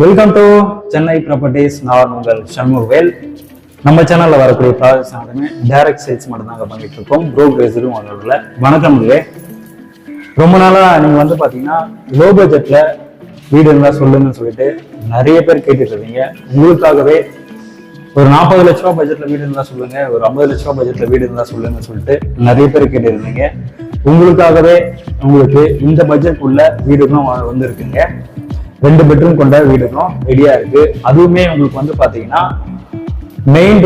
Welcome to Chennai properties. நான் உங்கள் சண்முகவேல். நம்ம சேனல்ல வரக்கூடிய ப்ராஜெக்ட்ஸ் எல்லாமே டைரக்ட் சேல்ஸ் மட்டும் தாங்க பண்ணிட்டு இருக்கோம். ப்ரோக்கரேஜ் ஒன்றும். வணக்கம். ரொம்ப நாளா நீங்க பாத்தீங்கன்னா லோ பட்ஜெட்ல வீடு இருந்தா சொல்லுங்கன்னு சொல்லிட்டு நிறைய பேர் கேட்டுட்டு இருக்கீங்க. உங்களுக்காகவே ஒரு 40 லட்ச ரூபா பட்ஜெட்ல வீடு இருந்தா சொல்லுங்க, ஒரு 50 லட்ச ரூபா பட்ஜெட்ல வீடு இருந்தா சொல்லுங்கன்னு சொல்லிட்டு நிறைய பேர் கேட்டு இருந்தீங்க. உங்களுக்காகவே உங்களுக்கு இந்த பட்ஜெட்குள்ள வீடுகளும் வந்துருக்குங்க. 2 பெட்ரூம் கொண்ட வீடுகளும் ரெடியா இருக்கு. அதுவுமே உங்களுக்கு பாத்தீங்கன்னா மெயின்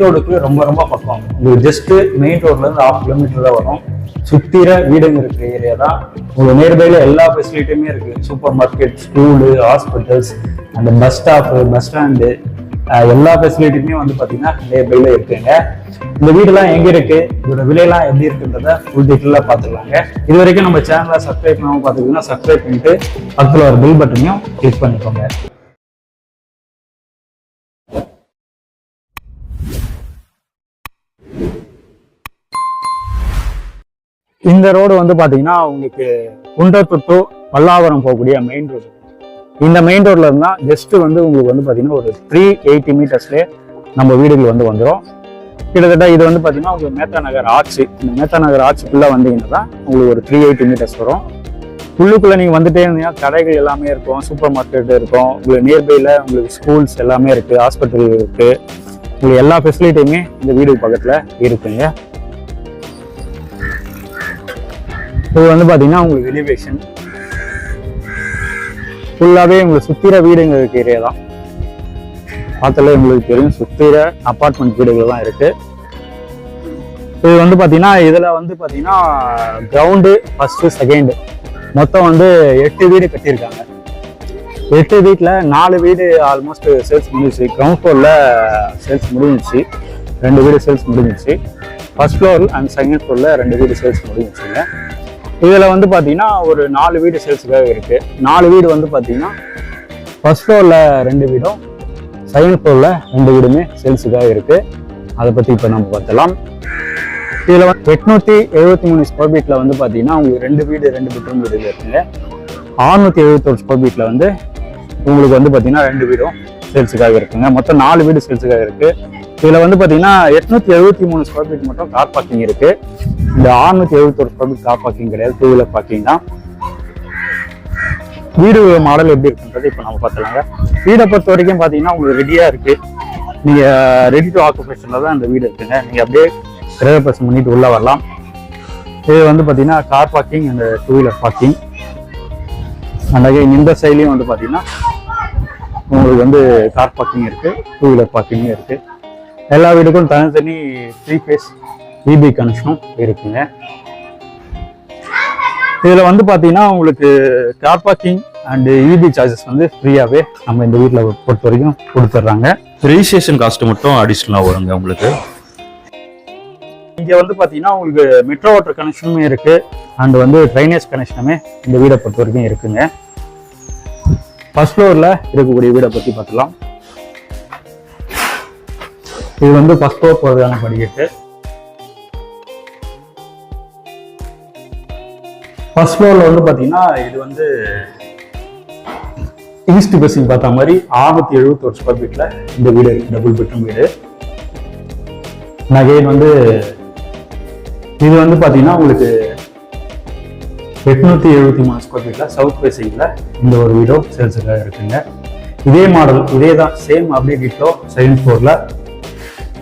ரோடுக்கு ரொம்ப ரொம்ப பக்கம். உங்களுக்கு ஜஸ்ட் மெயின் ரோட்ல இருந்து 1/2 கிலோமீட்டர் தான் வரும். சுத்திர வீடுங்க இருக்கிற ஏரியா தான். உங்களுக்கு நேர்பையில எல்லா ஃபெசிலிட்டியுமே இருக்கு. சூப்பர் மார்க்கெட், ஸ்கூலு, ஹாஸ்பிட்டல்ஸ், அந்த பஸ் ஸ்டாப், பஸ் ஸ்டாண்டு, எல்லா ஃபெசிலிட்டியுமே பாத்தீங்கன்னா நேர்பையில இருக்குங்க. இந்த வீடுலாம் எங்க இருக்கு, இதோட விலையெல்லாம் எப்படி இருக்குன்றத ஃபுல் டீட்டெயிலா பாத்துக்கலாங்க. இது வரைக்கும் நம்ம சேனலை சப்ஸ்கிரைப் பண்ணாம பாத்துக்கிட்டீங்கன்னா சப்ஸ்கிரைப் பண்ணிட்டு பக்கத்துல ஒரு பெல் பட்டனையும் கிளிக் பண்ணிக்கோங்க. இந்த ரோடு பாத்தீங்கன்னா உங்களுக்கு குன்றத்தூர் டு பல்லாவரம் போகக்கூடிய மெயின் ரோடு. இந்த மெயின் ரோட்ல இருந்தா ஜஸ்ட் உங்களுக்கு பாத்தீங்கன்னா ஒரு 380 மீட்டர்ஸ்லேயே நம்ம வீடுகள் வந்துடும். கிட்டத்தட்ட இது பாத்தீங்கன்னா உங்களுக்கு மேத்தா நகர் ஆர்ச்சு. இந்த மேத்தா நகர் ஆர்ச்சுக்குள்ள வந்தீங்கன்னா தான் உங்களுக்கு ஒரு 380 மீட்டர்ஸ் வரும். உள்ளுக்குள்ள நீங்க வந்துட்டே இருந்தீங்கன்னா கடைகள் எல்லாமே இருக்கும், சூப்பர் மார்க்கெட் இருக்கும், உங்களுக்கு நியர்பைல உங்களுக்கு ஸ்கூல்ஸ் எல்லாமே இருக்கு, ஹாஸ்பிட்டல் இருக்கு, உங்களுக்கு எல்லா ஃபெசிலிட்டியுமே இந்த வீடு பக்கத்துல இருக்குங்க. இது பாத்தீங்கன்னா உங்களுக்கு எலிவேஷன் ஃபுல்லாவே உங்களுக்கு சுத்திர வீடுங்க இருக்க ஏரியா தான். பார்த்தாலே உங்களுக்கு தெரியும், சுத்திர அபார்ட்மெண்ட் வீடுகள் தான் இருக்கு. இது பாத்தீங்கன்னா இதுல பாத்தீங்கன்னா கிரவுண்டு ஃபர்ஸ்ட் செகண்ட் மொத்தம் 8 வீடு கட்டியிருக்காங்க. 8 வீட்டுல 4 வீடு ஆல்மோஸ்ட் சேல்ஸ் முடிஞ்சிச்சு. கிரவுண்ட் ஃப்ளோர்ல சேல்ஸ் முடிஞ்சிச்சு, 2 வீடு சேல்ஸ் முடிஞ்சிச்சு. ஃபர்ஸ்ட் ஃப்ளோர் அண்ட் செகண்ட் ஃப்ளோர்ல 2 வீடு சேல்ஸ் முடிஞ்சிச்சுங்க. இதுல பாத்தீங்கன்னா ஒரு 4 வீடு சேல்ஸுக்காக இருக்கு. 4 வீடு பாத்தீங்கன்னா ஃபர்ஸ்ட் ஃப்ளோர்ல 2 வீடும், செகண்ட் ஃப்ளோர்ல 2 வீடுமே சேல்ஸுக்காக இருக்கு. அதை பத்தி இப்ப நம்ம பார்த்தலாம். இதுல 873 ஸ்கொயர் ஃபீட்ல பாத்தீங்கன்னா உங்களுக்கு 2 வீடு 2 பெட்ரூம் வீடு இருக்குங்க. 671 ஸ்கொயர் ஃபீட்ல உங்களுக்கு பாத்தீங்கன்னா 2 வீடும் சேல்ஸுக்காக இருக்குங்க. மொத்தம் 4 வீடு சேல்ஸுக்காக இருக்கு. இதுல பாத்தீங்கன்னா 873 ஸ்கொயர் ஃபீட் மட்டும் கார் பார்க்கிங் இருக்கு. இந்த 671 ஸ்கொயர் ஃபீட் கார் பார்க்கிங் கிடையாது, 2 வீலர் பார்க்கிங் தான். வீடு மாடல் எப்படி இருக்குன்றது இப்ப நம்ம பார்த்தலாங்க. வீடை பொறுத்த வரைக்கும் பாத்தீங்கன்னா உங்களுக்கு ரெடியா இருக்கு. நீங்க ரெடி டு ஆக்குபேஷன்ல தான் இந்த வீடு இருக்குங்க. நீங்க அப்படியே ரெஜிஸ்ட்ரேஷன் பண்ணிட்டு உள்ள வரலாம். இது பாத்தீங்கன்னா car parking and 2 wheeler parking. And again இந்த சைட்லயும் பாத்தீங்கன்னா உங்களுக்கு கார் பார்க்கிங் இருக்கு, 2 வீலர் பார்க்கிங் இருக்கு. எல்லா வீடுக்கும் தனித்தனி 3 ஃபேஸ் இபி கனெக்ஷனும் இருக்குங்க. இதுல பாத்தீங்கன்னா உங்களுக்கு car parking and EB charges ஃப்ரீயாவே நம்ம இந்த வீட்டுல பொறுத்த வரைக்கும் கொடுத்துட்றாங்க. ரெஜிஸ்ட்ரேஷன் காஸ்ட் மட்டும் அடிஷனலா வருங்க உங்களுக்கு. இங்க பாத்தீங்கன்னா உங்களுக்கு மெட்ரோ வாட்டர் கனெக்ஷனுமே இருக்கு அண்ட் ட்ரைனேஜ் கனெக்ஷனுமே இந்த வீடை பொறுத்த வரைக்கும் இருக்குங்க. ஃபர்ஸ்ட் ஃப்ளோர்ல இருக்கக்கூடிய வீடை பத்தி பார்க்கலாம். இது ஃபர்ஸ்ட் ஃப்ளோர் போறதுக்கான படிக்கட்டு. ஃபர்ஸ்ட் ஃப்ளோர்ல பாத்தீங்கன்னா இது ஈஸ்ட் பேசிங் பார்த்த மாதிரி 671 ஸ்கொயர் ஃபீட்ல இந்த வீடு இருக்கு, டபுள் பெட்ரூம் வீடு. அகைன் இது பாத்தீங்கன்னா உங்களுக்கு 873 ஸ்கொயர் ஃபீட்ல சவுத் பேசிங்ல இந்த ஒரு வீடும் சேல்ஸுக்காக இருக்குங்க. இதே மாடல், இதே தான் சேம் அப்படியே டிட்டோ செகண்ட் ஃப்ளோர்ல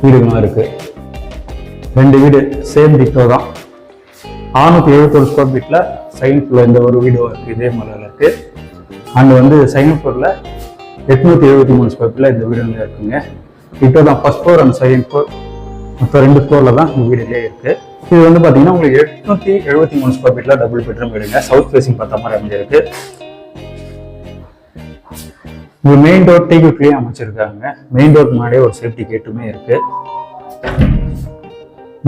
வீடுகளும் இருக்கு. 2 வீடு சேம் டிட்டோ தான். 671 ஸ்கொயர் ஃபீட்ல செகண்ட் ஃப்ளோர் இந்த ஒரு வீடு இருக்கு, இதே மாடல் இருக்கு. அண்ட் செகண்ட் ஃப்ளோர்ல 873 ஸ்கொயர் ஃபீட்ல இந்த வீடு இருக்குங்க. டிட்டோ தான். First floor and second floor மொத்தம் 2 ஃப்ளோர்ல தான் இந்த வீடுலேயே இருக்கு. இது பாத்தீங்கன்னா உங்களுக்கு 873 ஸ்கொயர் ஃபீட்ல டபுள் பெட்ரூம் வீடுங்க. சவுத் ஃபேசிங் பார்த்த மாதிரி அமைஞ்சிருக்கு. இது மெயின் டோர் டீக்குள்ளேயே அமைச்சிருக்காங்க. மெயின் டோர் முன்னாடியே ஒரு சேஃப்டி கேட்டுமே இருக்கு.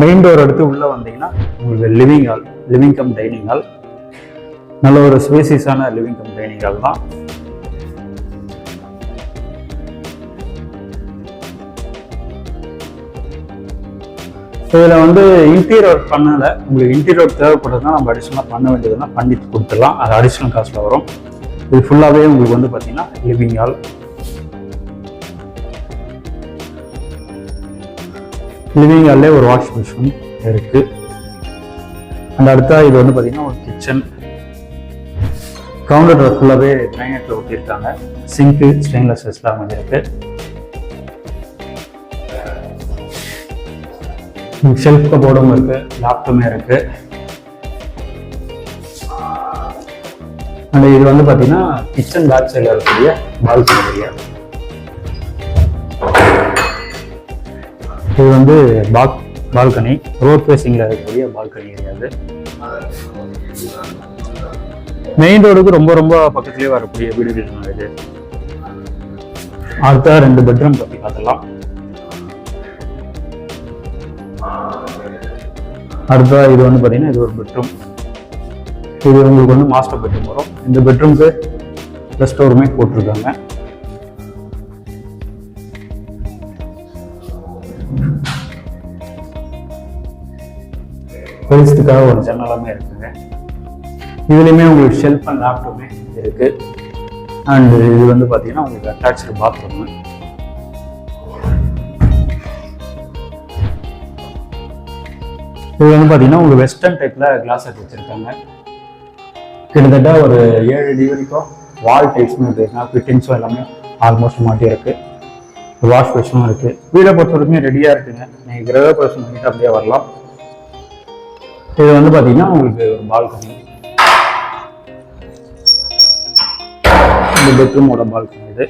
மெயின் டோர் எடுத்து உள்ள வந்தீங்கன்னா உங்களுக்கு living hall, living come dining hall, நல்ல ஒரு ஸ்பேசியஸான லிவிங் கம் டைனிங் ஹால் தான். இதுல இன்டீரியர் ஒர்க் பண்ணல. உங்களுக்கு இன்டீரியர் ஒர்க் தேவைப்படுறதுனா நம்ம அடிஷனலா பண்ண வேண்டியதுன்னா பண்ணி கொடுத்துடலாம். அது அடிஷனல் காஸ்ட்ல வரும். இது ஃபுல்லாகவே உங்களுக்கு வந்து பார்த்தீங்கன்னா லிவிங் ஹால். லிவிங் ஹால்லே ஒரு வாஷ் பேஷன் இருக்கு. அந்த அடுத்தா இது வந்து பார்த்தீங்கன்னா ஒரு கிச்சன். கவுண்டர் ஃபுல்லாகவே கிரானைட்ல ஊற்றிருக்காங்க. சிங்க்கு ஸ்டெயின்லெஸ் ஸ்டீல் அமைஞ்சிருக்கு. ஷெல்ஃப் கபோர்டும் இருக்கு, லேப்டாப்புமே இருக்கு. அண்ட் இது வந்து பார்த்தீங்கன்னா கிச்சன் பேக் சைடில் இருக்கக்கூடிய பால்கனி ஏரியா. இது வந்து பால்கனி, ரோட் ஃபேசிங்கில் இருக்கக்கூடிய பால்கனி ஏரியா. இது மெயின் ரோடுக்கு ரொம்ப ரொம்ப பக்கத்துலேயே வரக்கூடிய வீடுகள் இது. அடுத்த 2 பெட்ரூம் பற்றி பார்த்துலாம். அடுத்த இது வந்து பார்த்தீங்கன்னா இது ஒரு பெட்ரூம். இது உங்களுக்கு வந்து மாஸ்டர் பெட்ரூம் வரும். இந்த பெட்ரூம்க்கு ரெஸ்ட் ரூமே போட்டிருக்காங்க. வெளிச்சத்துக்காக ஒரு ஜன்னலாமே இருக்குங்க. இதுலையுமே உங்களுக்கு ஷெல்ஃப் அண்ட் லேப்டாப்புமே இருக்கு. அண்ட் இது வந்து பார்த்தீங்கன்னா உங்களுக்கு அட்டாச்சு பாத்ரூம். இது வந்து பார்த்தீங்கன்னா உங்களுக்கு வெஸ்டர்ன் டைப்ல கிளாஸ் வச்சிருக்காங்க. கிட்டத்தட்ட ஒரு 7 அடி வரைக்கும் வால் டைப்ஸும் இருக்குங்க. ஃபிட்டிங்ஸும் எல்லாமே ஆல்மோஸ்ட் மாட்டி இருக்கு. வாஷ் பேஷனும் இருக்கு. வீடை பொறுத்த வரைக்கும் ரெடியாக இருக்குங்க. நீங்கள் கிரக பிரவேசம் பண்ணிட்டு அப்படியே வரலாம். இது வந்து பார்த்தீங்கன்னா உங்களுக்கு ஒரு பால்கனி. இந்த பெட்ரூமோட பால்கனி இது.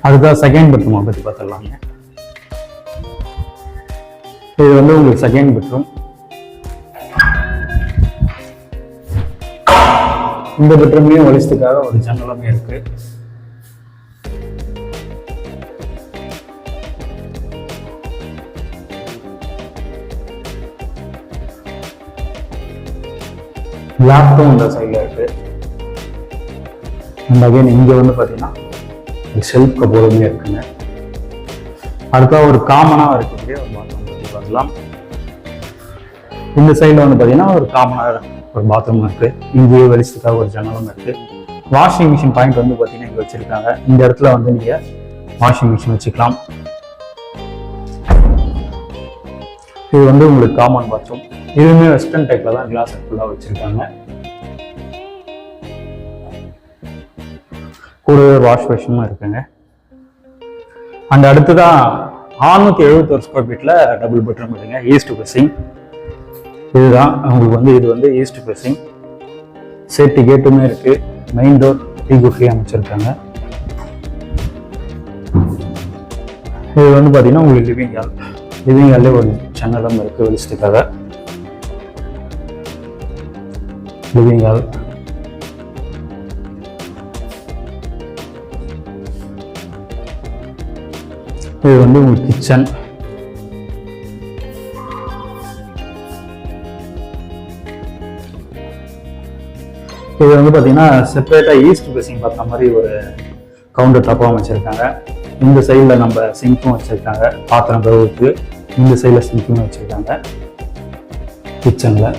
அதுதான் செகண்ட் பெட்ரூமை பற்றி பார்த்துடலாங்க. இது வந்து உங்களுக்கு செகண்ட் பெட்ரூம். இந்த பெட்ரூம்லயும் வெளிச்சத்துக்காக ஒரு ஜன்னலுமே இருக்கு. லேப்டாப் இந்த சைடில் இருக்கு. அண்ட் அகைன் இங்க வந்து பார்த்தீங்கன்னா ஷெல்ஃப் கபோர்டுமே இருக்குங்க. அடுத்தா ஒரு காமனாக இருக்கக்கூடிய ஒரு பாத்ரூம் பற்றி பார்க்கலாம். இந்த சைடில் வந்து பார்த்தீங்கன்னா ஒரு காமனாக ஒரு பாத்ரூம் இருக்கு. இங்கேயே வெளிச்சத்துக்காக ஒரு ஜன்னலும் இருக்கு. வாஷிங் மிஷின் பாயிண்ட் வந்து பார்த்தீங்கன்னா இங்கே வச்சிருக்காங்க. இந்த இடத்துல வந்து நீங்கள் வாஷிங் மிஷின் வச்சுக்கலாம். இது வந்து உங்களுக்கு காமன் பாத்ரூம். இதுவுமே வெஸ்டர்ன் டைப்ல தான் கிளாஸ் ஃபுல்லாக வச்சிருக்காங்க. கூட வாஷ் பேஷனும் இருக்குங்க. அண்ட் அடுத்ததான் 671 ஸ்கொயர் ஃபீட்ல டபுள் பெட்ரூம் இருக்குங்க. East facing. இதுதான் உங்களுக்கு வந்து இது வந்து ஈஸ்ட் ஃபேசிங். சேஃப்டி கேட்டுமே இருக்கு. மெயின் டோர் டீ அமைச்சிருக்காங்க. இது வந்து பார்த்தீங்கன்னா உங்களுக்கு லிவிங் ஹால். லிவிங் ஹால்லே ஒரு ஜன்னலும் இருக்கு வெளிச்சத்துக்காக. Living hall. இது வந்து உங்களுக்கு கிச்சன். இது வந்து பார்த்தீங்கன்னா செப்பரேட்டாக ஈஸ்ட் ஃபேசிங் பார்த்த மாதிரி ஒரு கவுண்டர் டாப்பாக வச்சுருக்காங்க. இந்த சைடில் நம்ம சிங்க்கும் வச்சுருக்காங்க. பாத்திரம் கழுவுக்கு இந்த சைடில் சிங்க்குமே வச்சுருக்காங்க கிச்சனில்.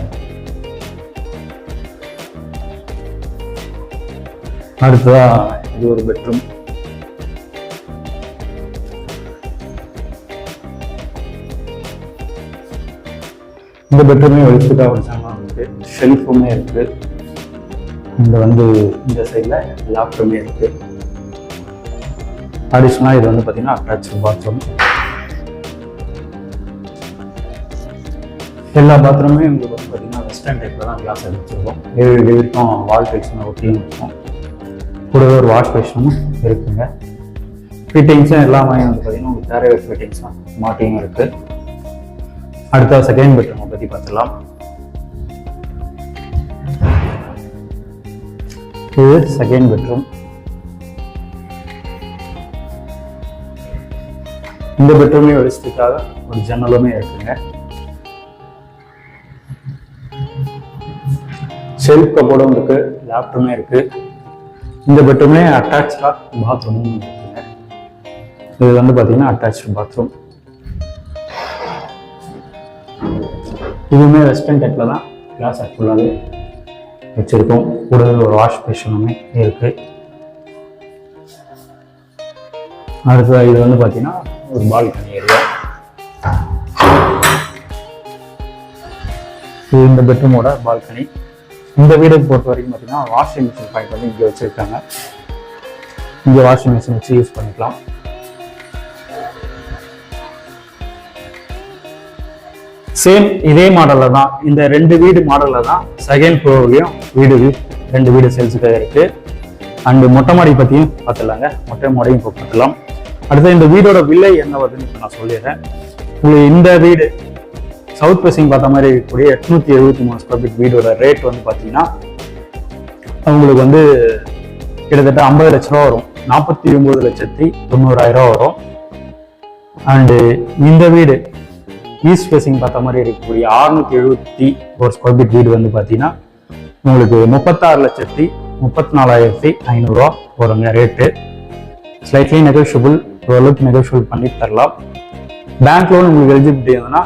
அடுத்ததாக இது ஒரு பெட்ரூம். இந்த பெட்ரூமே வெளிச்சத்துக்காக ஒரு ஜன்னல் இருக்கு. ஷெல்ஃபுமே இருக்கு. இந்த வந்து இந்த சைடில் லேப்டாப்புமே இருக்கு. அடிஷனலாக இது வந்து பார்த்தீங்கன்னா அட்டாச்சு பாத்ரூம். எல்லா பாத்ரூமே உங்களுக்கு வந்து பார்த்தீங்கன்னா வெஸ்டர்ன் டைப்பில் தான் கிளாஸ் வச்சுருக்கோம். 7 அடி வரைக்கும் வால் டைப்ஸ்மே ஒட்டியும் இருக்கும். கூடவே ஒரு வாஷ் பேஷனும் இருக்குங்க. ஃபிட்டிங்ஸும் எல்லாமே வந்து பார்த்தீங்கன்னா உங்களுக்கு தேவையான ஃபிட்டிங்ஸ் தான் மாட்டியும் இருக்கு. அடுத்த செகண்ட் பெட்ரூமை பற்றி பார்த்துக்கலாம். இது செகண்ட் பெட்ரூம். இந்த பெட்ரூமே வெளிச்சத்துக்காக ஒரு ஜன்னலுமே இருக்குங்க. ஷெல்ஃப் கபோர்டும் இருக்கு. லேப்டாப்புமே இருக்கு. இந்த பெட்ரூமே அட்டாச்சா பாத்ரூமும் இருக்குங்க. இது வந்து பார்த்தீங்கன்னா அட்டாச்சு பாத்ரூம். இதுவுமே வெஸ்டர்ன் டைப்பில் தான் கிளாஸ் ஃபுல்லாகவே வச்சுருக்கோம். கூடவே ஒரு வாஷ் பேஷனுமே இருக்குது. அடுத்து இது வந்து பார்த்தீங்கன்னா ஒரு பால்கனி ஏரியா. இது இந்த பெட்ரூமோட பால்கனி. இந்த வீடை பொறுத்த வரைக்கும் பார்த்தீங்கன்னா வாஷிங் மிஷின் பாயிண்ட் வந்து இங்கே வச்சுருக்காங்க. இங்கே வாஷிங் மிஷின் வச்சு யூஸ் பண்ணிக்கலாம். சேம் இதே மாடலில் தான், இந்த 2 வீடு மாடலில் தான் செகண்ட் ஃப்ளோர்லையும் ரெண்டு வீடு சேல்ஸுக்காக இருக்குது. அண்டு மொட்டை மாடி பற்றியும் பார்த்துலாங்க. மொட்டை மாடியும் இப்போ பார்த்துலாம். அடுத்து இந்த வீடோட விலை என்ன வருதுன்னு இப்போ நான் சொல்லிடுறேன். உங்களுக்கு இந்த வீடு சவுத் ஃபேசிங் பார்த்த மாதிரி இருக்கக்கூடிய 873 ஸ்கொயர் ஃபீட் வீடோட ரேட் வந்து பார்த்தீங்கன்னா அவங்களுக்கு வந்து கிட்டத்தட்ட 50 லட்ச ரூபா வரும். 49,90,000 வரும். அண்டு இந்த வீடு ஈஸ்ட் ஃபேசிங் பார்த்த மாதிரி இருக்கக்கூடிய 671 ஸ்கொயர் ஃபீட் வீடு வந்து பார்த்தீங்கன்னா உங்களுக்கு 36,34,500 வருங்க ரேட்டு. ஸ்லைட்லி நெகோஷியபிள், ஓரளவுக்கு நெகோஷியபிள் பண்ணி தரலாம். பேங்க் லோன் உங்களுக்கு எலிஜிபிலிட்டி இருந்ததுன்னா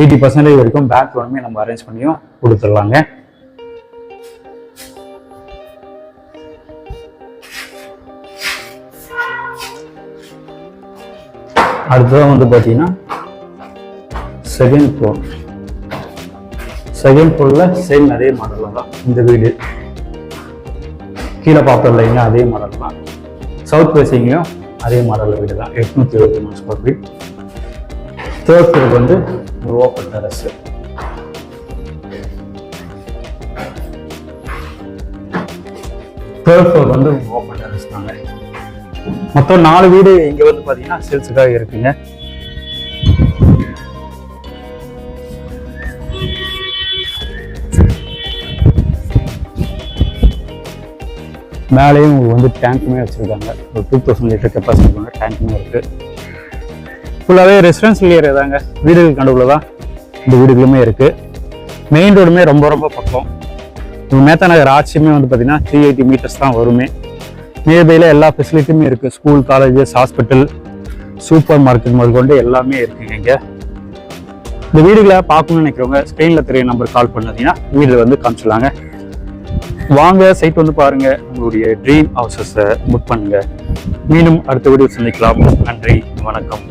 80% வரைக்கும் பேங்க் லோனுமே நம்ம அரேஞ்ச் பண்ணியும் கொடுத்துடலாங்க. அடுத்ததான் வந்து பார்த்தீங்கன்னா செகண்ட் ஃப்ளோர்ல சேம் அதே மாடலில் தான் இந்த வீடு. கீழே பார்த்தோம் இல்லைங்க, அதே மாடல் தான். சவுத் ஃபேசிங்லையும் அதே மாடலில் வீடு தான். 873 ஸ்கொயர் ஃபீட். தேர்ட் ஃப்ளோர் வந்து ஒரு ஓப்பன் டெரஸ். தேர்ட் ஃப்ளோர் வந்து ஓப்பன் டெரஸ் தாங்க. மொத்தம் 4 வீடு இங்கே வந்து பார்த்தீங்கன்னா சேல்ஸுக்காக இருக்குங்க. மேலேயும் உங்களுக்கு வந்து டேங்க்குமே வச்சுருக்காங்க. ஒரு 2000 லிட்டர் கெப்பாசிட்டி கொண்ட டேங்க்குமே இருக்குது. ஃபுல்லாகவே ரெசிடென்ஷியல் ஏரியா தாங்க. வீடுகள் கண்டுக்குள்ள தான் இந்த வீடுகளுமே இருக்குது. மெயின் ரோடுமே ரொம்ப ரொம்ப பக்கம். மேத்தா நகர் ஆட்சியுமே வந்து பார்த்தீங்கன்னா 380 மீட்டர்ஸ் தான் வருமே. நியர்பையில் எல்லா ஃபெசிலிட்டியுமே இருக்குது. School, colleges, hospital, super market முதல் கொண்டு எல்லாமே இருக்குங்க இங்கே. இந்த வீடுகளை பார்க்கணும்னு நினைக்கிறவங்க ஸ்க்ரீனில் தெரிய நம்பர் கால் பண்ணீங்கன்னா வீடு வந்து காமிச்சிடலாங்க. வாங்க, சைட் வந்து பாருங்க, உங்களுடைய ட்ரீம் ஹவுசஸை புக் பண்ணுங்க. மீண்டும் அடுத்த வீடியோ சந்திக்கலாம். நன்றி, வணக்கம்.